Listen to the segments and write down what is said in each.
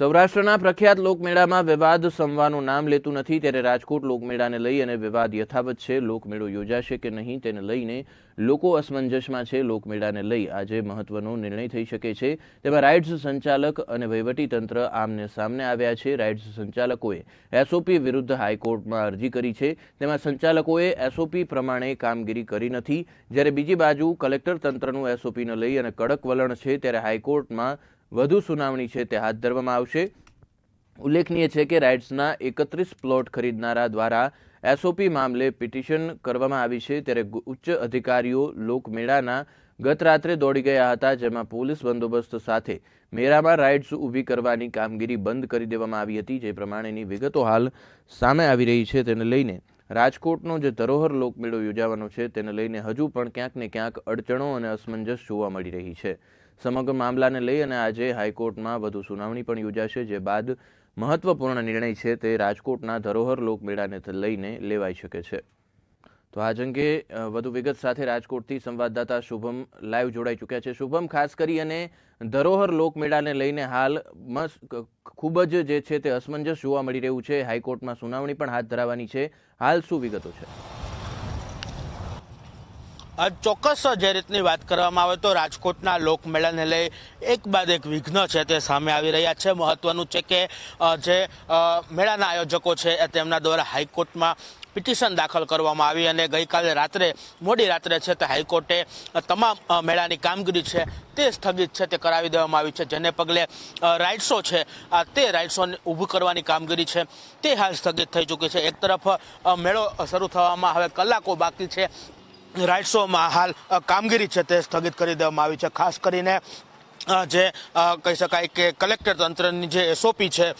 સૌરાષ્ટ્રના પ્રખ્યાત લોકમેળામાં વિવાદ શમવાનું નામ લેતું નથી, ત્યારે રાજકોટ લોકમેળાને લઈ અને વિવાદ યથાવત છે। લોકમેળો યોજાશે કે નહીં તેને લઈને લોકો અસમંજસમાં છે। લોકમેળાને લઈ આજે મહત્વનો નિર્ણય થઈ શકે છે, તેમાં રાઇડ્સ સંચાલક અને વહીવટીતંત્ર આમને સામને આવ્યા છે। રાઇડ્સ સંચાલકોએ એસઓપી વિરુદ્ધ હાઈકોર્ટમાં અરજી કરી છે, તેમાં સંચાલકોએ એસઓપી પ્રમાણે કામગીરી કરી નથી, જ્યારે બીજી બાજુ કલેક્ટર તંત્રનું એસઓપીને લઈ અને કડક વલણ છે, ત્યારે હાઈકોર્ટમાં વધુ સુનાવણી છે તે હાથ ધરવામાં આવશે। ઉલ્લેખનીય છે કે રાઇડ્સના 31 પ્લોટ ખરીદનારા દ્વારા એસઓપી મામલે પિટિશન કરવામાં આવી છે, ત્યારે ઉચ્ચ અધિકારીઓ લોકમેળાના ગત રાત્રે દોડી ગયા હતા, જેમાં પોલીસ બંદોબસ્ત સાથે મેળામાં રાઇડ્સ ઊભી કરવાની કામગીરી બંધ કરી દેવામાં આવી હતી, જે પ્રમાણેની વિગતો હાલ સામે આવી રહી છે। તેને લઈને રાજકોટનો જે ધરોહર લોકમેળો યોજાવાનો છે તેને લઈને હજુ પણ ક્યાંક ને ક્યાંક અડચણો અને અસમંજસ જોવા મળી રહી છે। સમગ્ર મામલાને લઈ અને આજે હાઈકોર્ટમાં વધુ સુનાવણી પણ યોજાશે, જે બાદ મહત્વપૂર્ણ નિર્ણય છે તે રાજકોટના ધરોહર લોકમેળાને લઈને લેવાઈ શકે છે। તો આ અંગે વધુ વિગત સાથે રાજકોટથી સંવાદદાતા શુભમ લાઈવ જોડાઈ ચૂક્યા છે। શુભમ, ખાસ કરી અને ધરોહર લોકમેળાને લઈને હાલ ખૂબ જ જે છે તે અસમંજસ જોવા મળી રહ્યું છે, હાઈકોર્ટમાં સુનાવણી પણ હાથ ધરાવવાની છે, હાલ શું વિગતો છે? ચોક્કસ જે રીતની વાત કરવામાં આવે તો રાજકોટના લોકમેળાને લઈ એક બાદ એક વિઘ્ન છે તે સામે આવી રહ્યા છે। મહત્વનું છે કે જે મેળાના આયોજકો છે તેમના દ્વારા હાઈકોર્ટમાં પિટિશન દાખલ કરવામાં આવી અને ગઈકાલે રાત્રે મોડી રાત્રે છે તે હાઈકોર્ટે તમામ મેળાની કામગીરી છે તે સ્થગિત છે તે કરાવી દેવામાં આવી છે, જેને પગલે રાઇડ્સો છે તે રાઇડ્સોને ઊભું કરવાની કામગીરી છે તે હાલ સ્થગિત થઈ ચૂકી છે। એક તરફ મેળો શરૂ થવામાં હવે કલાકો બાકી છે, રાઇડ્સોમાં હાલ કામગીરી છે તે સ્થગિત કરી દેવામાં આવી છે। ખાસ કરીને જે કહી શકાય કે કલેક્ટર તંત્રની જે એસઓપી છે,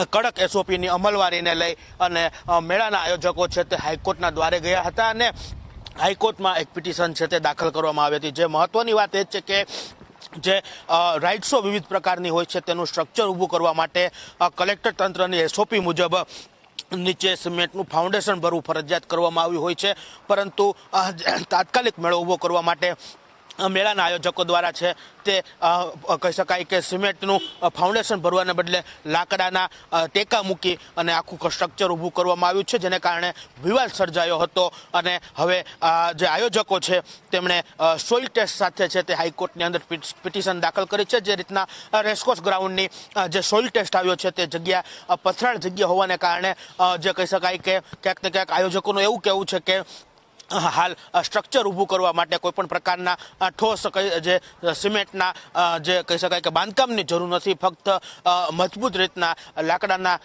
કડક એસઓપીની અમલવારીને લઈ અને મેળાના આયોજકો છે તે હાઈકોર્ટના દ્વારે ગયા હતા અને હાઈકોર્ટમાં એક પિટિશન છે તે દાખલ કરવામાં આવી હતી। જે મહત્વની વાત એ છે કે જે રાઇડ્સો વિવિધ પ્રકારની હોય છે તેનું સ્ટ્રક્ચર ઊભું કરવા માટે કલેક્ટર તંત્રની એસઓપી મુજબ નીચે સિમેન્ટનું ફાઉન્ડેશન ભરવું ફરજિયાત કરવામાં આવ્યું હોય છે, પરંતુ તાત્કાલિક મેળો ઊભો કરવા માટે મેળાના આયોજકો દ્વારા છે તે કહી શકાય કે સિમેન્ટનું ફાઉન્ડેશન ભરવાને બદલે લાકડાના ટેકા મૂકી અને આખું સ્ટ્રક્ચર ઊભું કરવામાં આવ્યું છે, જેને કારણે વિવાદ સર્જાયો હતો અને હવે જે આયોજકો છે તેમણે સોઇલ ટેસ્ટ સાથે છે તે હાઈકોર્ટની અંદર પિટિશન દાખલ કરી છે। જે રીતના રેસકોર્સ ગ્રાઉન્ડની જે સોઇલ ટેસ્ટ આવ્યો છે તે જગ્યા પથરાળ જગ્યા હોવાને કારણે જે કહી શકાય કે ક્યાંક ને ક્યાંક આયોજકોનું એવું કહેવું છે કે હાલ સ્ટ્રક્ચર ઊભું કરવા માટે કોઈ પણ પ્રકારના ઠોસ જે સિમેન્ટના જે કહી શકાય કે બાંધકામની જરૂર નથી, ફક્ત મજબૂત રીતના લાકડાના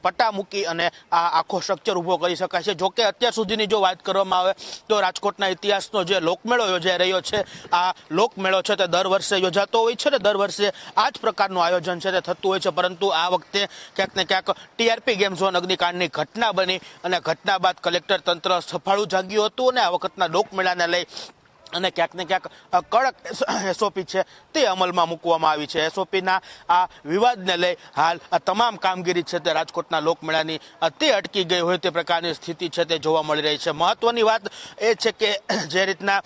પટ્ટા મૂકી અને આ આખો સ્ટ્રક્ચર ઊભો કરી શકાય છે। જોકે અત્યાર સુધીની જો વાત કરવામાં આવે તો રાજકોટના ઇતિહાસનો જે લોકમેળો યોજાઈ રહ્યો છે, આ લોકમેળો છે તે દર વર્ષે યોજાતો હોય છે ને દર વર્ષે આ જ પ્રકારનું આયોજન છે તે થતું હોય છે, પરંતુ આ વખતે ક્યાંક ને ક્યાંક ટીઆરપી ગેમ ઝોન અગ્નિકાંડની ઘટના બની અને ઘટના બાદ કલેક્ટર તંત્ર સફાળું જાગ્યું હતું અને આ વખતના લોકમેળાને લઈ અને ક્યાંક ને ક્યાંક કડક એસઓપી છે તે અમલમાં મૂકવામાં આવી છે। એસઓપીના આ વિવાદને લઈ હાલ તમામ કામગીરી છે તે રાજકોટના લોકમેળાની તે અટકી ગઈ હોય તે પ્રકારની સ્થિતિ છે તે જોવા મળી રહી છે। મહત્વની વાત એ છે કે જે રીતના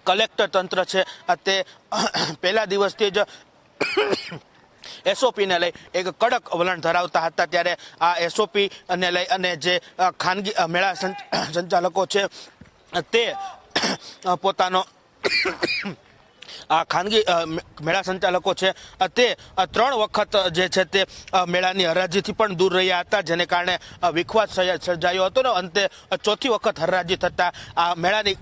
કલેક્ટર તંત્ર છે તે પહેલા દિવસથી જ એસઓપીને લઈ એક કડક વલણ ધરાવતા હતા, ત્યારે આ એસઓપીને લઈ અને જે ખાનગી મેળા સંચાલકો છે તે પોતાનો આ ખાનગી મેળા સંચાલકો છે તે 3 વખત જે છે તે મેળાની હરાજીથી પણ દૂર રહ્યા હતા, જેને કારણે વિખવાદ સર્જાયો હતો ને અંતે 4થી વખત હરાજી થતા આ મેળાની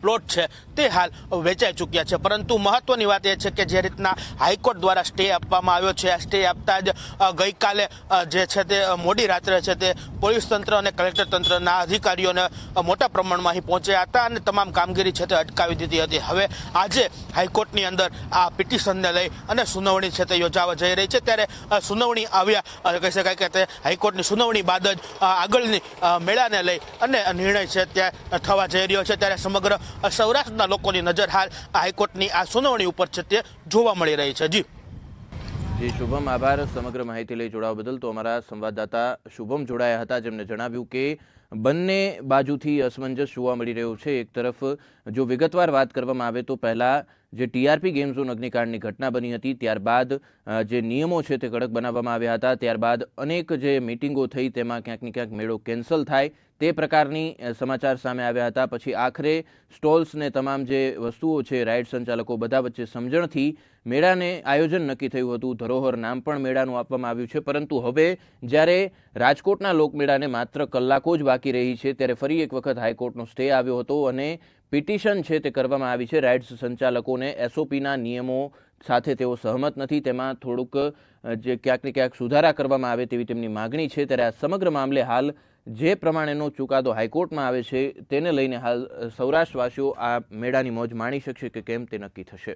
પ્લોટ છે તે હાલ વેચાઈ ચૂક્યા છે। પરંતુ મહત્વની વાત એ છે કે જે રીતના હાઈકોર્ટ દ્વારા સ્ટે આપવામાં આવ્યો છે, આ સ્ટે આપતા જ ગઈકાલે જે છે તે મોડી રાત્રે છે તે પોલીસ તંત્ર અને કલેક્ટર તંત્રના અધિકારીઓને મોટા પ્રમાણમાં અહીં પહોંચ્યા હતા અને તમામ કામગીરી છે તે અટકાવી દીધી હતી। હવે આજે હાઈકોર્ટની અંદર આ પિટિશનને લઈ અને સુનાવણી છે તે યોજાવા જઈ રહી છે, ત્યારે સુનાવણી આવ્યા કહી શકાય કે તે હાઈકોર્ટની સુનાવણી બાદ જ આગળની મેળાને લઈ અને નિર્ણય છે ત્યાં થવા જઈ રહ્યો છે, ત્યારે સમગ્ર સૌરાષ્ટ્રના લોકોની નજર હાલ હાઈકોર્ટની આ સુનાવણી ઉપર છે તે જોવા મળી રહી છે। જી શુભમ, આભાર સમગ્ર માહિતી લઈ જોડાવા બદલ। તો અમારા સંવાદદાતા શુભમ જોડાયા હતા, જેમને જણાવ્યું કે બંને બાજુથી અસમંજસ જોવા મળી રહ્યો છે. એક તરફ જો વિગતવાર વાત કરવામાં આવે તો પહેલાં જે ટીઆરપી ગેમ ઝોન અગ્નિકાંડની ઘટના બની હતી, ત્યારબાદ જે નિયમો છે તે કડક બનાવવામાં આવ્યા હતા, ત્યારબાદ અનેક જે મિટિંગો થઈ તેમાં ક્યાંક ને ક્યાંક મેળો કેન્સલ થાય તે પ્રકારની સમાચાર સામે આવ્યા હતા. પછી આખરે સ્ટોલ્સ ને તમામ જે વસ્તુઓ છે, રાઇડ સંચાલકો બધા વચ્ચે સમજણથી મેળાને આયોજન નક્કી થયું હતું. ધરોહર નામ પણ મેળાનું આપવામાં આવ્યું છે. પરંતુ હવે જ્યારે રાજકોટના લોકમેળાને માત્ર કલાકો જ બાકી રહી છે ત્યારે ફરી એક વખત હાઈકોર્ટનો સ્ટે આવ્યો હતો અને પિટિશન છે તે કરવામાં આવી છે. રાઇડ્સ સંચાલકોને એસઓપીના નિયમો સાથે તેઓ સહમત નથી, તેમાં થોડુંક જે ક્યાંક ને ક્યાંક સુધારા કરવામાં આવે તેવી તેમની માગણી છે. ત્યારે આ સમગ્ર મામલે હાલ જે પ્રમાણેનો ચુકાદો હાઈકોર્ટમાં આવે છે તેને લઈને હાલ સૌરાષ્ટ્રવાસીઓ આ મેળાની મોજ માણી શકશે કે કેમ તે નક્કી થશે.